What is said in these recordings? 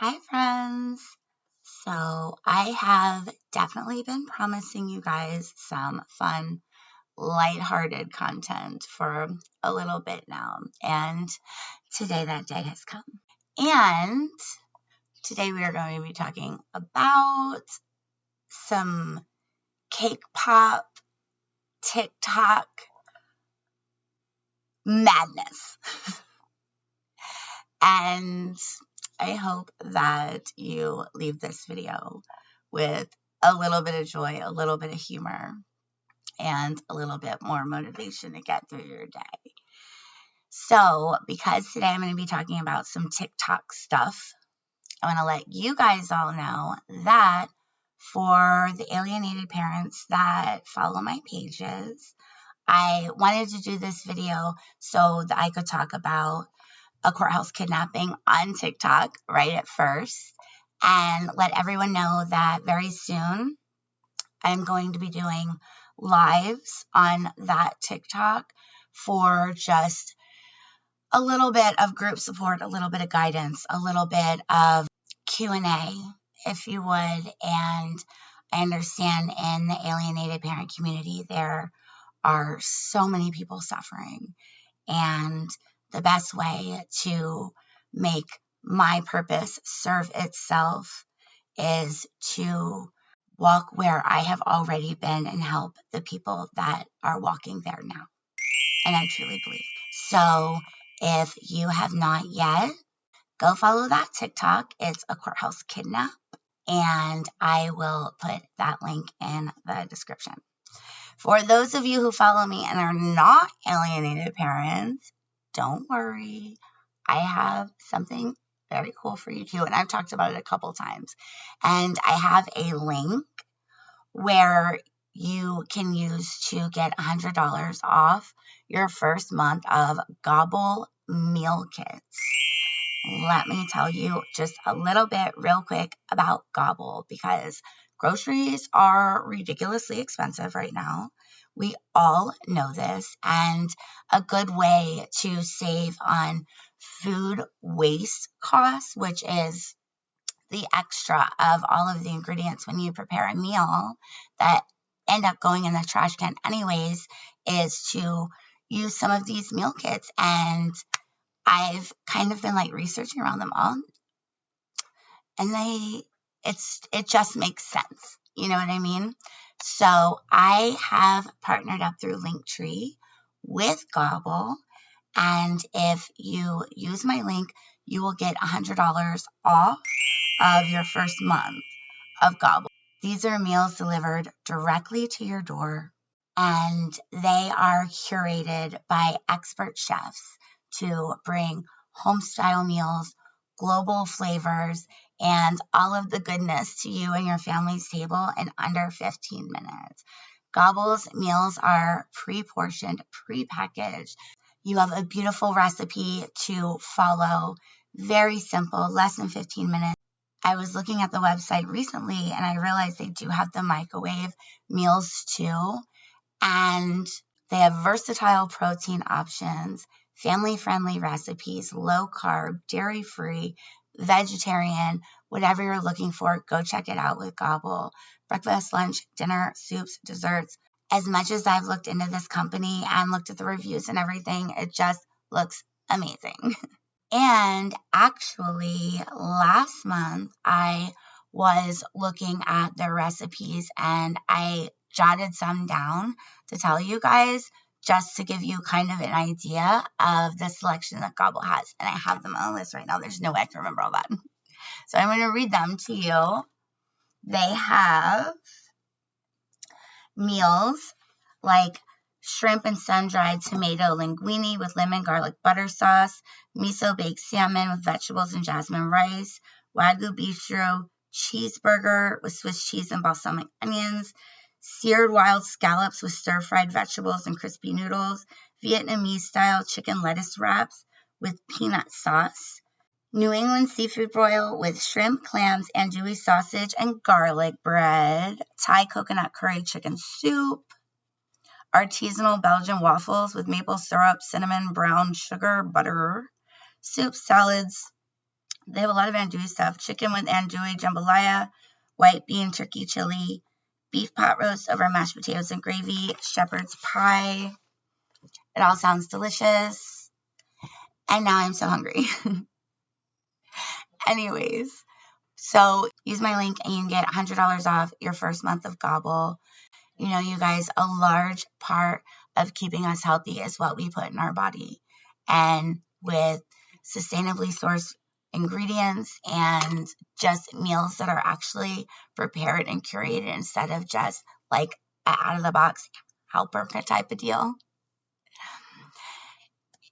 Hi, friends. So, I have definitely been promising you guys some fun, lighthearted content for a little bit now. And today that day has come. And today we are going to be talking about some cake pop, TikTok madness. And I hope that you leave this video with a little bit of joy, a little bit of humor, and a little bit more motivation to get through your day. So, because today I'm going to be talking about some TikTok stuff, I want to let you guys all know that for the alienated parents that follow my pages, I wanted to do this video so that I could talk about a courthouse kidnapping on TikTok right at first and let everyone know that very soon I'm going to be doing lives on that TikTok for just a little bit of group support, a little bit of guidance, a little bit of Q&A, if you would. And I understand in the alienated parent community, there are so many people suffering. And the best way to make my purpose serve itself is to walk where I have already been and help the people that are walking there now. And I truly believe. So if you have not yet, go follow that TikTok. It's a courthouse kidnap. And I will put that link in the description. For those of you who follow me and are not alienated parents, don't worry. I have something very cool for you too. And I've talked about it a couple times. And I have a link where you can use to get $100 off your first month of Gobble meal kits. Let me tell you just a little bit real quick about Gobble because groceries are ridiculously expensive right now. We all know this, and a good way to save on food waste costs, which is the extra of all of the ingredients when you prepare a meal that end up going in the trash can anyways, is to use some of these meal kits. And I've kind of been like researching around them all, and it just makes sense. You know what I mean? So I have partnered up through Linktree with Gobble, and if you use my link, you will get $100 off of your first month of Gobble. These are meals delivered directly to your door, and they are curated by expert chefs to bring home-style meals, global flavors, and all of the goodness to you and your family's table in under 15 minutes. Gobble's meals are pre-portioned, pre-packaged. You have a beautiful recipe to follow. Very simple, less than 15 minutes. I was looking at the website recently and I realized they do have the microwave meals too. And they have versatile protein options, family-friendly recipes, low carb, dairy-free, vegetarian, whatever you're looking for, go check it out with Gobble. Breakfast, lunch, dinner, soups, desserts. As much as I've looked into this company and looked at the reviews and everything, it just looks amazing. And actually, last month, I was looking at their recipes and I jotted some down to tell you guys, just to give you kind of an idea of the selection that Gobble has. And I have them on the list right now. There's no way I can remember all that. So I'm going to read them to you. They have meals like shrimp and sun-dried tomato linguine with lemon garlic butter sauce, miso baked salmon with vegetables and jasmine rice, wagyu bistro cheeseburger with Swiss cheese and balsamic onions, seared wild scallops with stir-fried vegetables and crispy noodles, Vietnamese-style chicken lettuce wraps with peanut sauce, New England seafood broil with shrimp, clams, andouille sausage, and garlic bread, Thai coconut curry chicken soup, artisanal Belgian waffles with maple syrup, cinnamon, brown sugar, butter, soup, salads, They have a lot of andouille stuff. Chicken with andouille jambalaya, white bean turkey chili, beef pot roast over mashed potatoes and gravy, shepherd's pie. It all sounds delicious. And now I'm so hungry. Anyways, so use my link and you can get $100 off your first month of Gobble. You know, you guys, a large part of keeping us healthy is what we put in our body. And with sustainably sourced ingredients and just meals that are actually prepared and curated instead of just like an out of the box helper type of deal,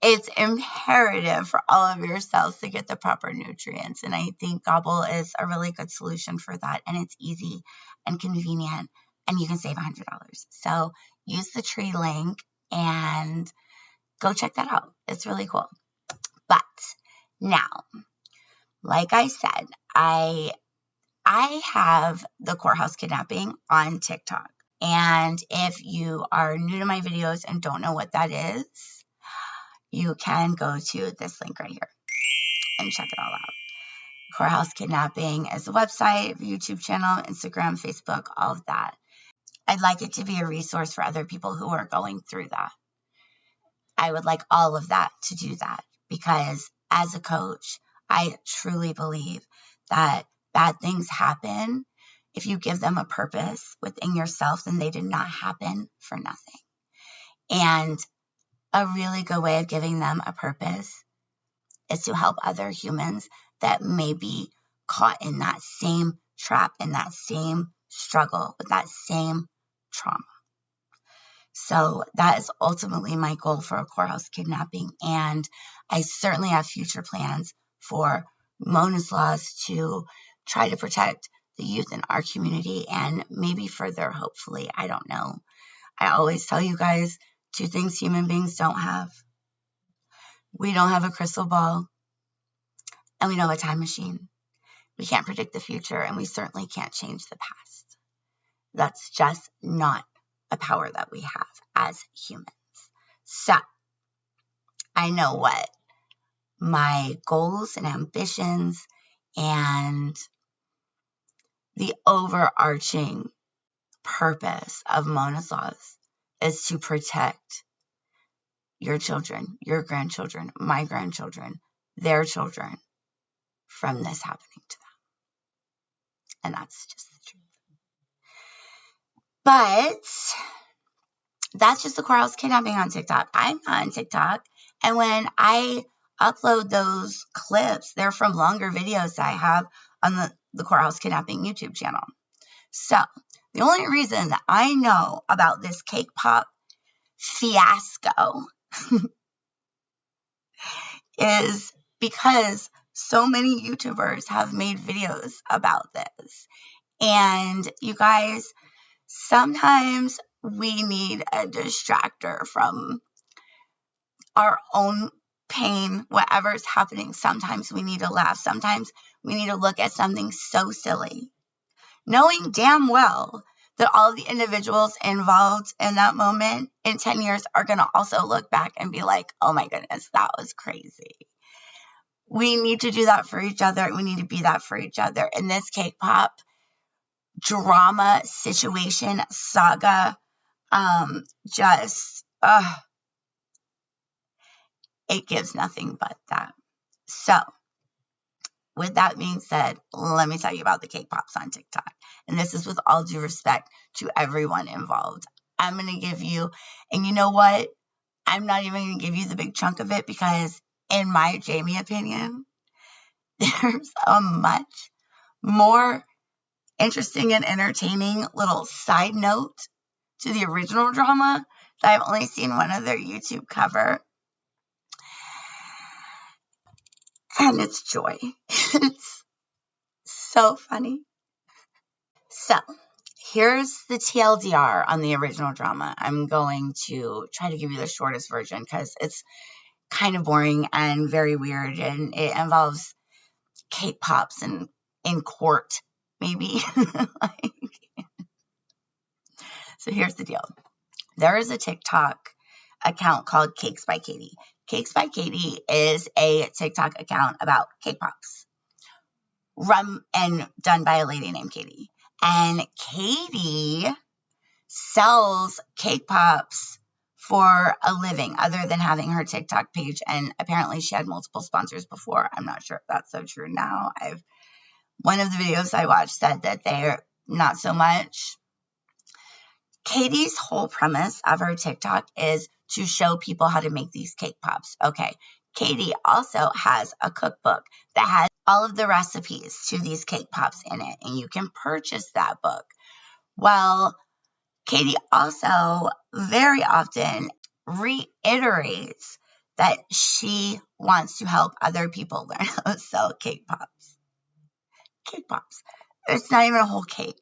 it's imperative for all of your cells to get the proper nutrients. And I think Gobble is a really good solution for that. And it's easy and convenient, and you can save $100. So use the tree link and go check that out. It's really cool. But now, like I said, I have the courthouse kidnapping on TikTok. And if you are new to my videos and don't know what that is, you can go to this link right here and check it all out. Courthouse Kidnapping is a website, YouTube channel, Instagram, Facebook, all of that. I'd like it to be a resource for other people who are going through that. I would like all of that to do that, because as a coach, I truly believe that bad things happen if you give them a purpose within yourself, then they did not happen for nothing. And a really good way of giving them a purpose is to help other humans that may be caught in that same trap, in that same struggle, with that same trauma. So that is ultimately my goal for a courthouse kidnapping. And I certainly have future plans for Mona's Laws to try to protect the youth in our community and maybe further, hopefully. I don't know. I always tell you guys, 2 things human beings don't have. We don't have a crystal ball, and we don't have a time machine. We can't predict the future, and we certainly can't change the past. That's just not a power that we have as humans. So I know what my goals and ambitions and the overarching purpose of Mona's Laws is to protect your children, your grandchildren, my grandchildren, their children from this happening to them. And that's just the truth. But that's just the courthouse kidnapping on TikTok. I'm not on TikTok. And when I upload those clips, they're from longer videos that I have on the courthouse kidnapping YouTube channel. So the only reason that I know about this cake pop fiasco is because so many YouTubers have made videos about this. And you guys, sometimes we need a distractor from our own pain, whatever's happening. Sometimes we need to laugh. Sometimes we need to look at something so silly, knowing damn well that all the individuals involved in that moment in 10 years are going to also look back and be like, oh my goodness, that was crazy. We need to do that for each other. We need to be that for each other. In this cake pop drama situation, saga, it gives nothing but that. So with that being said, let me tell you about the cake pops on TikTok. And this is with all due respect to everyone involved. I'm going to give you, and you know what? I'm not even going to give you the big chunk of it, because in my Jamie opinion, there's a much more interesting and entertaining little side note to the original drama that I've only seen one other YouTube cover. And it's joy. It's so funny. So here's the TLDR on the original drama. I'm going to try to give you the shortest version because it's kind of boring and very weird, and it involves cake pops and in court, maybe. So here's the deal. There is a TikTok account called Cakes by Katie. Cakes by Katie is a TikTok account about cake pops. run and done by a lady named Katie. And Katie sells cake pops for a living other than having her TikTok page. And apparently she had multiple sponsors before. I'm not sure if that's so true now. One of the videos I watched said that they're not so much. Katie's whole premise of her TikTok is to show people how to make these cake pops. Okay. Katie also has a cookbook that has all of the recipes to these cake pops in it, and you can purchase that book. Well, Katie also very often reiterates that she wants to help other people learn how to sell cake pops. Cake pops. It's not even a whole cake.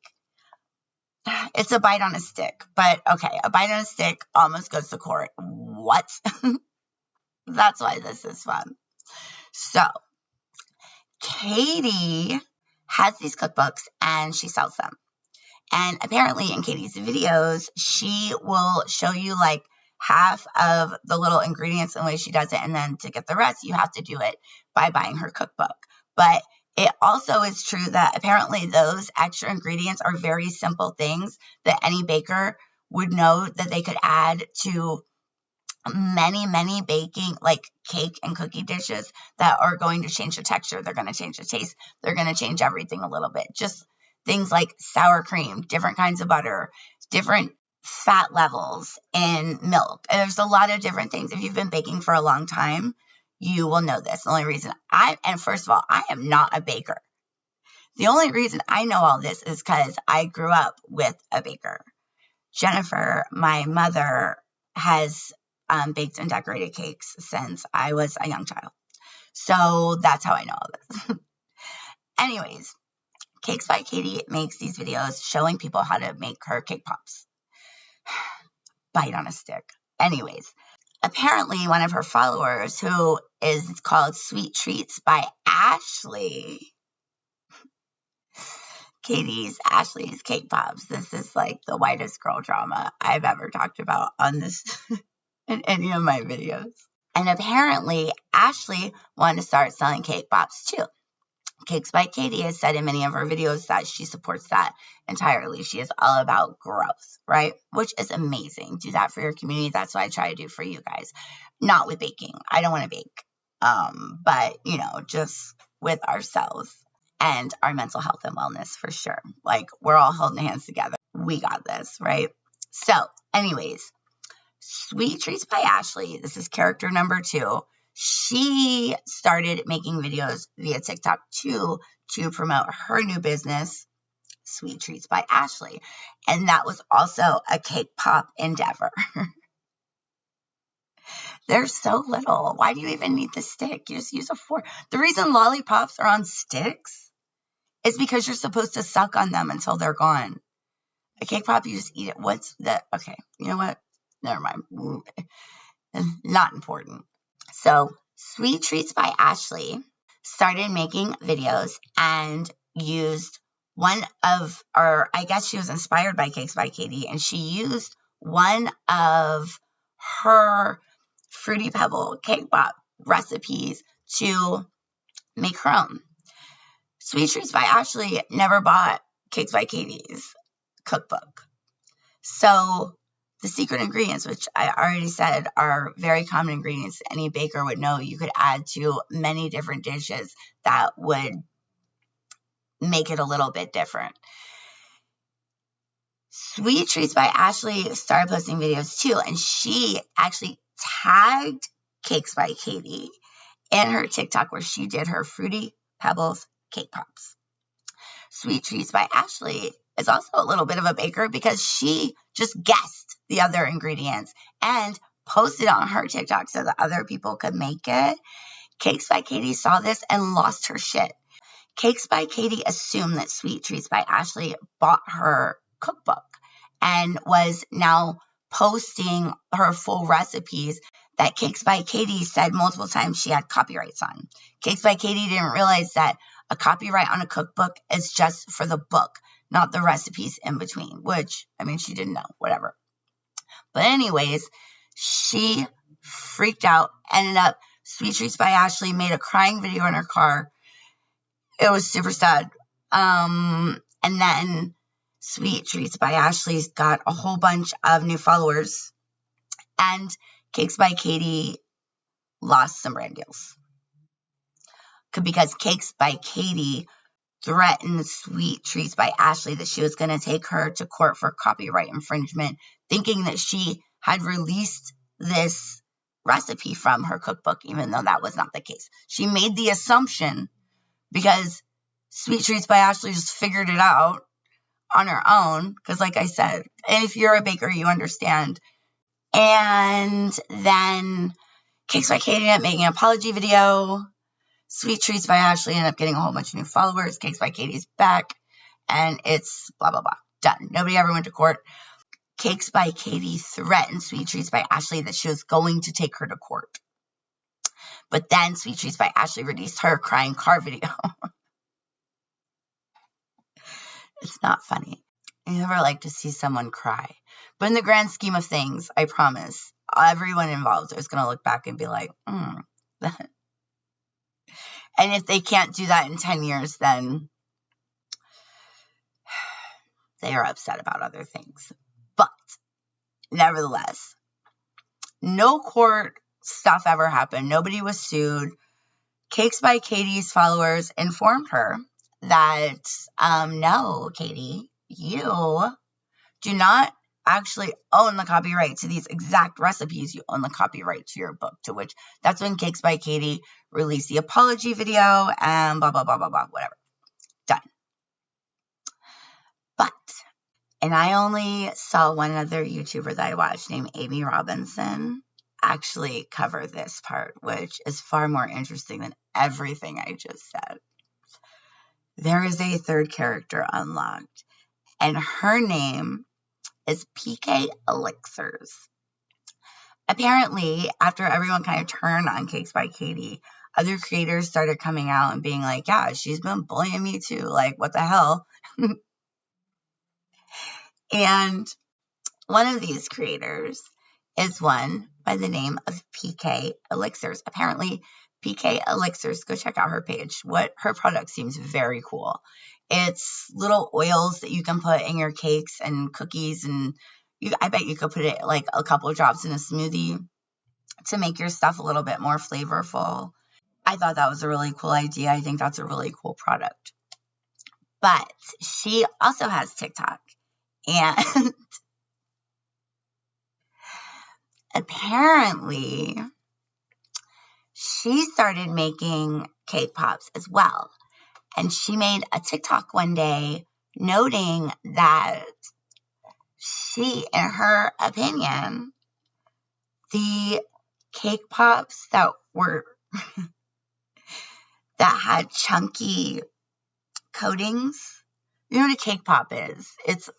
It's a bite on a stick. But okay, a bite on a stick almost goes to court. What? That's why this is fun. So, Katie has these cookbooks and she sells them. And apparently in Katie's videos, she will show you like half of the little ingredients and the way she does it. And then to get the rest, you have to do it by buying her cookbook. But it also is true that apparently those extra ingredients are very simple things that any baker would know that they could add to many baking, like cake and cookie dishes that are going to change the texture. They're going to change the taste. They're going to change everything a little bit. Just things like sour cream, different kinds of butter, different fat levels in milk. There's a lot of different things. If you've been baking for a long time, you will know this. The only reason and first of all, I am not a baker. The only reason I know all this is because I grew up with a baker. Jennifer, my mother, has baked and decorated cakes since I was a young child. So that's how I know all this. Anyways, Cakes by Katie makes these videos showing people how to make her cake pops. Bite on a stick. Anyways, apparently one of her followers, who is called Sweet Treats by Ashley, Ashley's cake pops. This is like the whitest girl drama I've ever talked about on this in any of my videos. And apparently Ashley wanted to start selling cake pops too. Cakes by Katie has said in many of her videos that she supports that entirely. She is all about growth, right? Which is amazing. Do that for your community. That's what I try to do for you guys. Not with baking. I don't want to bake. But, just with ourselves and our mental health and wellness for sure. Like, we're all holding hands together. We got this, right? So, anyways, Sweet Treats by Ashley. This is character number 2. She started making videos via TikTok too to promote her new business, Sweet Treats by Ashley. And that was also a cake pop endeavor. They're so little. Why do you even need the stick? You just use a fork. The reason lollipops are on sticks is because you're supposed to suck on them until they're gone. A cake pop, you just eat it. What's that? Okay, you know what? Never mind. Not important. So, Sweet Treats by Ashley started making videos and used I guess she was inspired by Cakes by Katie, and she used one of her Fruity Pebble cake pop recipes to make her own. Sweet Treats by Ashley never bought Cakes by Katie's cookbook. So, the secret ingredients, which I already said are very common ingredients any baker would know you could add to many different dishes that would make it a little bit different. Sweet Treats by Ashley started posting videos too, and she actually tagged Cakes by Katie in her TikTok where she did her Fruity Pebbles cake pops. Sweet Treats by Ashley is also a little bit of a baker because she just guessed the other ingredients and posted on her TikTok so that other people could make it. Cakes by Katie saw this and lost her shit. Cakes by Katie assumed that Sweet Treats by Ashley bought her cookbook and was now posting her full recipes that Cakes by Katie said multiple times she had copyrights on. Cakes by Katie didn't realize that a copyright on a cookbook is just for the book, not the recipes in between, which, she didn't know, whatever. But anyways, she freaked out, ended up, Sweet Treats by Ashley made a crying video in her car It was super sad. And then Sweet Treats by Ashley's got a whole bunch of new followers, and Cakes by Katie lost some brand deals because Cakes by Katie threatened Sweet Treats by Ashley that she was going to take her to court for copyright infringement, thinking that she had released this recipe from her cookbook, even though that was not the case. She made the assumption because Sweet Treats by Ashley just figured it out on her own, because like I said, and if you're a baker, you understand. And then Cakes by Katie ended up making an apology video. Sweet Treats by Ashley ended up getting a whole bunch of new followers. Cakes by Katie's back, and it's blah, blah, blah. Done. Nobody ever went to court. Cakes by Katie threatened Sweet Treats by Ashley that she was going to take her to court. But then Sweet Treats by Ashley released her crying car video. It's not funny. I never like to see someone cry. But in the grand scheme of things, I promise, everyone involved is going to look back and be like, And if they can't do that in 10 years, then they are upset about other things. But nevertheless, no court stuff ever happened. Nobody was sued. Cakes by Katie's followers informed her that, no, Katie, you do not actually own the copyright to these exact recipes. You own the copyright to your book, to which that's when Cakes by Katie released the apology video and blah, blah, blah, blah, blah, whatever. Done. But, and I only saw one other YouTuber that I watched named Amy Robinson actually cover this part, which is far more interesting than everything I just said. There is a third character unlocked, and her name is PK Elixirs. Apparently, after everyone kind of turned on Cakes by Katie, other creators started coming out and being like, yeah, she's been bullying me too. Like, what the hell? And one of these creators is one by the name of PK Elixirs. Apparently, PK Elixirs, go check out her page. What her product seems very cool. It's little oils that you can put in your cakes and cookies, and I bet you could put it like a couple of drops in a smoothie to make your stuff a little bit more flavorful. I thought that was a really cool idea. I think that's a really cool product. But she also has TikTok, and apparently she started making cake pops as well. And she made a TikTok one day noting that she, in her opinion, the cake pops that were that had chunky coatings. You know what a cake pop is? It's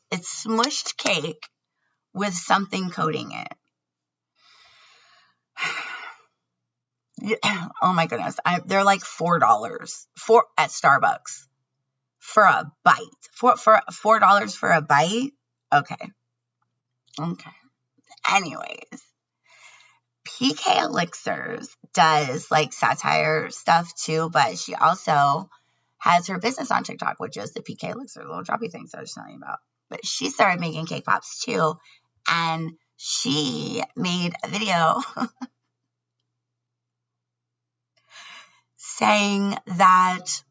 smushed cake with something coating it. Oh my goodness. They're like $4 at Starbucks for a bite. For $4 for a bite? Okay. Anyways, PK Elixirs does like satire stuff too, but she also has her business on TikTok, which is the PK Elixir, little droppy things I was telling you about. But she started making cake pops too, and she made a video saying that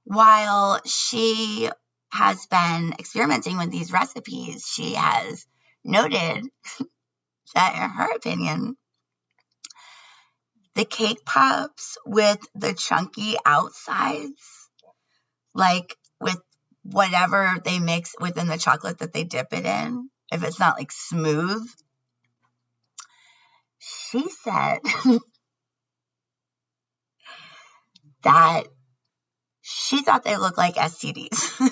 while she has been experimenting with these recipes, she has noted that, in her opinion, the cake pops with the chunky outsides, like with whatever they mix within the chocolate that they dip it in, if it's not like smooth, she said that she thought they looked like STDs.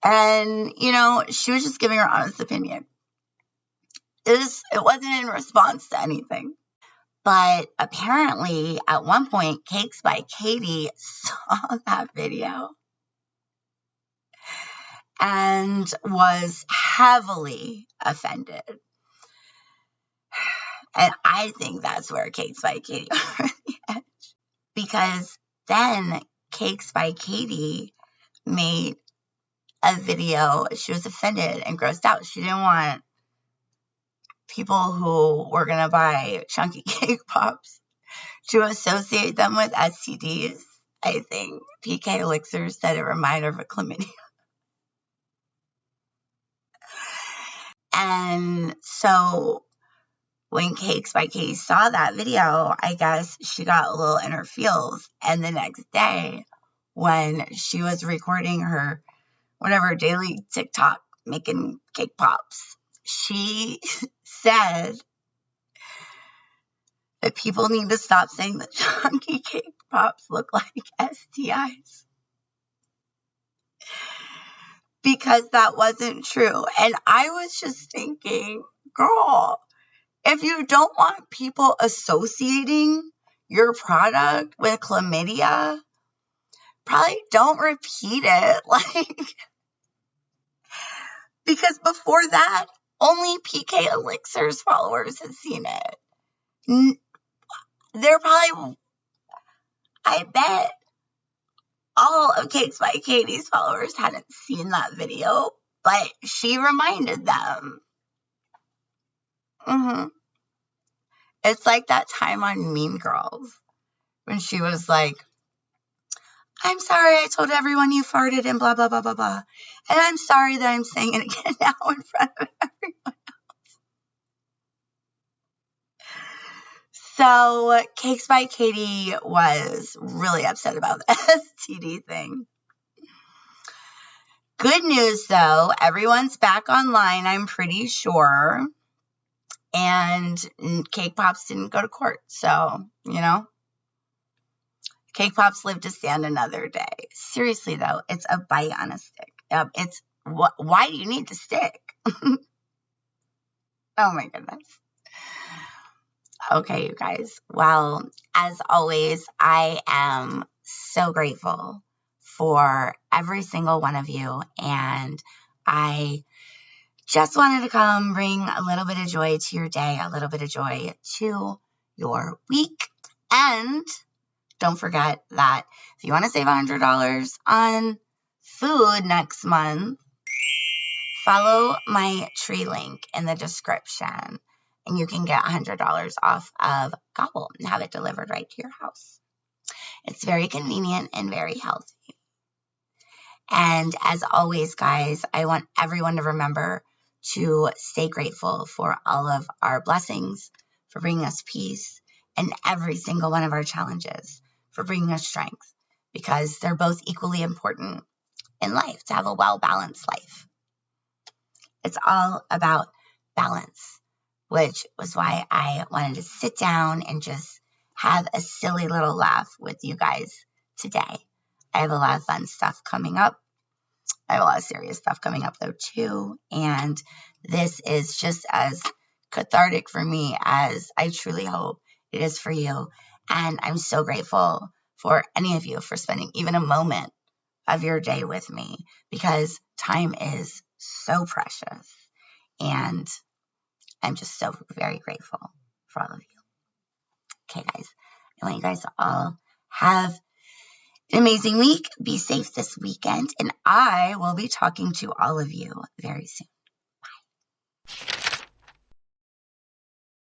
And, she was just giving her honest opinion. It wasn't in response to anything. But apparently, at one point, Cakes by Katie saw that video and was heavily offended. And I think that's where Cakes by Katie are the edge. Because then Cakes by Katie made a video. She was offended and grossed out. She didn't want people who were going to buy chunky cake pops to associate them with STDs. I think PK Elixir said it reminded her of a chlamydia. And so when Cakes by Katie saw that video, I guess she got a little in her feels. And the next day, when she was recording her whatever daily TikTok making cake pops, she said that people need to stop saying that chunky cake pops look like STIs. Because that wasn't true. And I was just thinking, girl, if you don't want people associating your product with chlamydia, probably don't repeat it. Like, because before that, only PK Elixir's followers had seen it. They're probably, I bet all of Cakes by Katie's followers hadn't seen that video, but she reminded them. It's like that time on Mean Girls when she was like, I'm sorry I told everyone you farted and blah, blah, blah, blah, blah. And I'm sorry that I'm saying it again now in front of everyone else. So Cakes by Katie was really upset about the STD thing. Good news, though. Everyone's back online, I'm pretty sure. And Cake Pops didn't go to court. So, Cake Pops live to stand another day. Seriously, though, it's a bite on a stick. Why do you need the stick? Oh, my goodness. Okay, you guys. Well, as always, I am so grateful for every single one of you. And I just wanted to come bring a little bit of joy to your day, a little bit of joy to your week. And don't forget that if you want to save $100 on food next month, follow my tree link in the description and you can get $100 off of Gobble and have it delivered right to your house. It's very convenient and very healthy. And as always, guys, I want everyone to remember to stay grateful for all of our blessings, for bringing us peace, and every single one of our challenges for bringing us strength, because they're both equally important in life to have a well-balanced life. It's all about balance, which was why I wanted to sit down and just have a silly little laugh with you guys today. I have a lot of fun stuff coming up. I have a lot of serious stuff coming up, though, too. And this is just as cathartic for me as I truly hope it is for you. And I'm so grateful for any of you for spending even a moment of your day with me, because time is so precious. And I'm just so very grateful for all of you. Okay, guys. I want you guys to all have an amazing week. Be safe this weekend. And I will be talking to all of you very soon.